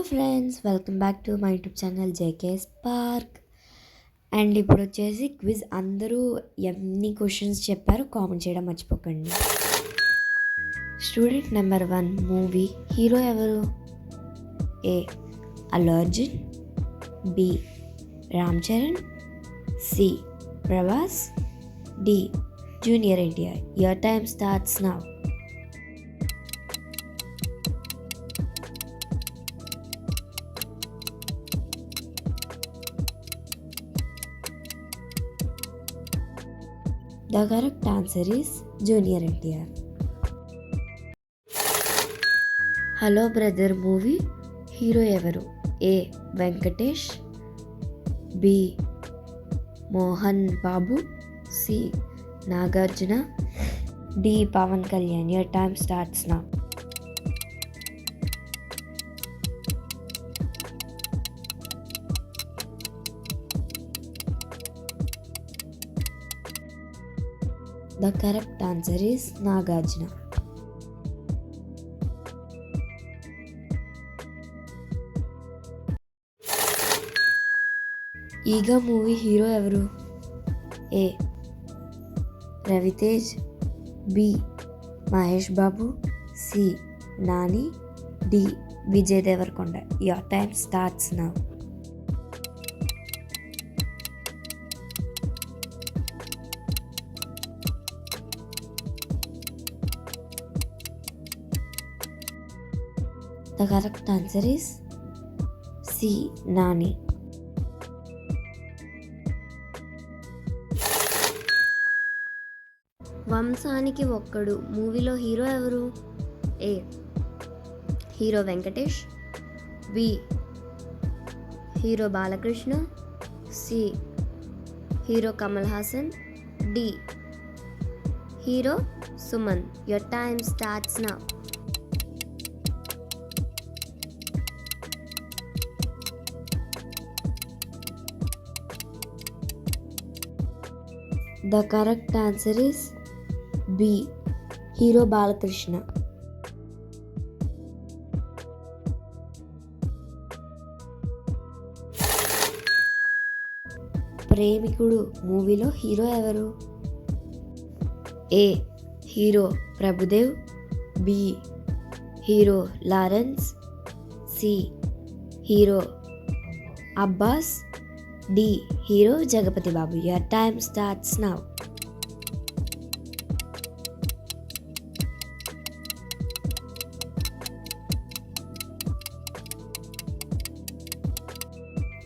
Friends, welcome back to my YouTube channel JK spark. And ఇప్పుడు వచ్చేసి quiz. అందరూ ఎన్ని క్వశ్చన్స్ చెప్పారో కామెంట్ చేయడం మర్చిపోకండి. స్టూడెంట్ నెంబర్ 1 మూవీ హీరో ఎవరు? A Allu Arjun, B Ram Charan, C Prabhas, D Junior NTR. Your time starts now. The correct answer is Junior NTR. Hello brother movie hero ఎవరు? A Venkatesh, B Mohan Babu, C Nagarjuna, D Pavan Kalyan. Your time starts now. The correct answer is Nagarjuna. Eega movie hero ఎవరు? A Raviteja, B Mahesh Babu, C Nani, D Vijay Devarakonda. Your time starts now. The correct answer is C. Nani. వంశానికి ఒక్కడు మూవీలో hero ఎవరు? A hero Venkatesh, B hero Balakrishna, C hero Kamal Haasan, D hero Suman. Your time starts now. The correct answer is B. Hero Balakrishna. Premikudu మూవీలో hero ఎవరు? A hero Prabhudev, B hero Lawrence, C hero Abbas, D hero Jagapati Babu. Your time starts now.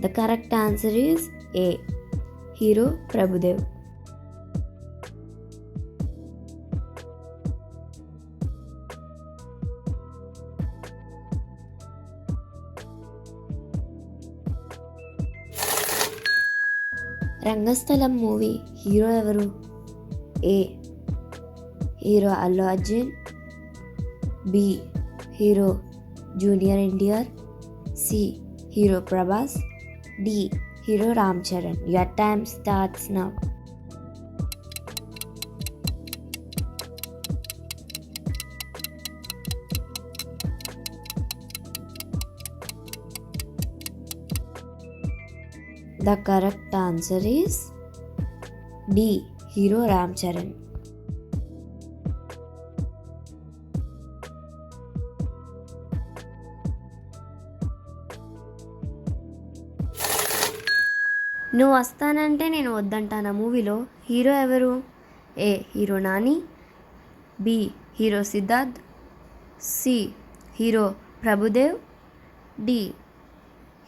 The correct answer is A. Hero Prabhudev. Rangasthalam movie hero ఎవరు? A hero Allu Arjun, B hero Junior NTR, C hero Prabhas, D hero Ram Charan. Your time starts now. The correct answer is D. Hero Ram Charan. నువ్వు వస్తానంటే నేను వద్దంటానా మూవీలో hero ఎవరు? A hero Nani, B hero Siddharth, C hero Prabhudev, D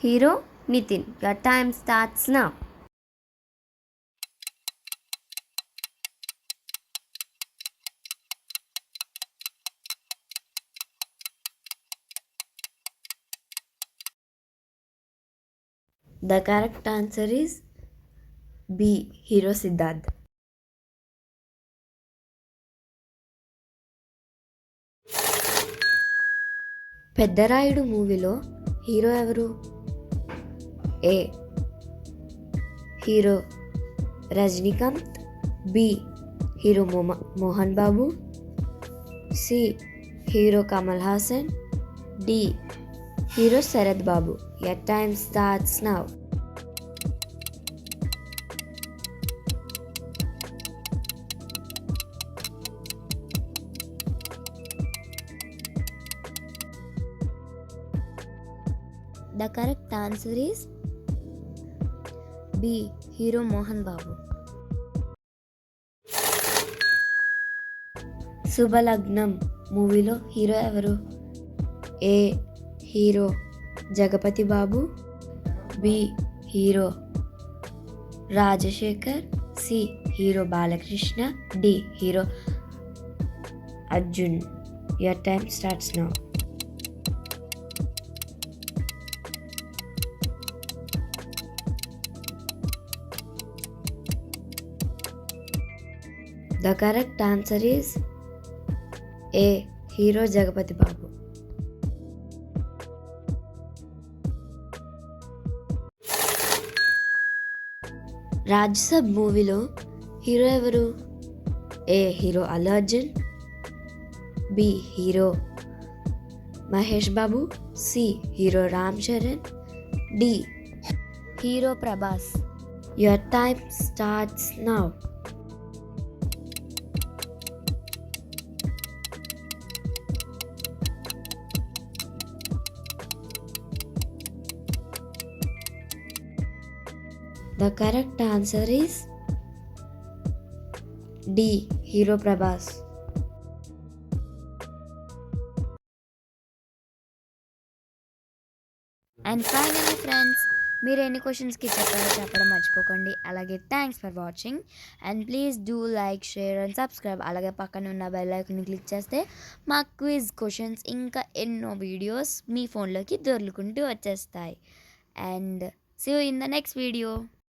hero Nitin. Your time starts now. The correct answer is B. Hero Siddharth. Peddarayudu మూవీలో hero ఎవరు? A hero Rajinikanth, B hero Mohan Babu, C hero Kamal Haasan, D Hero Sarath Babu. Your time starts now. The correct answer is B. Hero Mohan Babu. Subhalagnam మూవీలో hero ఎవరు? A hero Jagapati Babu, B hero Rajasekhar, C hero Balakrishna, D hero Arjun. Your time starts now. The correct answer is A. Hero Jagapati Babu. రాజ్యసబ్ మూవీలో hero ఎవరు? A hero Allu Arjun, B hero Mahesh Babu, C hero Ram Charan, D hero Prabhas. Your time starts now. The correct answer is D. Hero Prabhas. And finally friends, మీరు ఎన్ని క్వశ్చన్స్కి చెప్పారో చెప్పడం మర్చిపోకండి. అలాగే thanks for watching and please do like, share and subscribe. అలాగే పక్కన ఉన్న బెల్ ఐకాన్ని క్లిక్ చేస్తే మా క్విజ్ క్వశ్చన్స్ ఇంకా ఎన్నో వీడియోస్ మీ ఫోన్లోకి దొర్లుకుంటూ వచ్చేస్తాయి. And see you in the next video.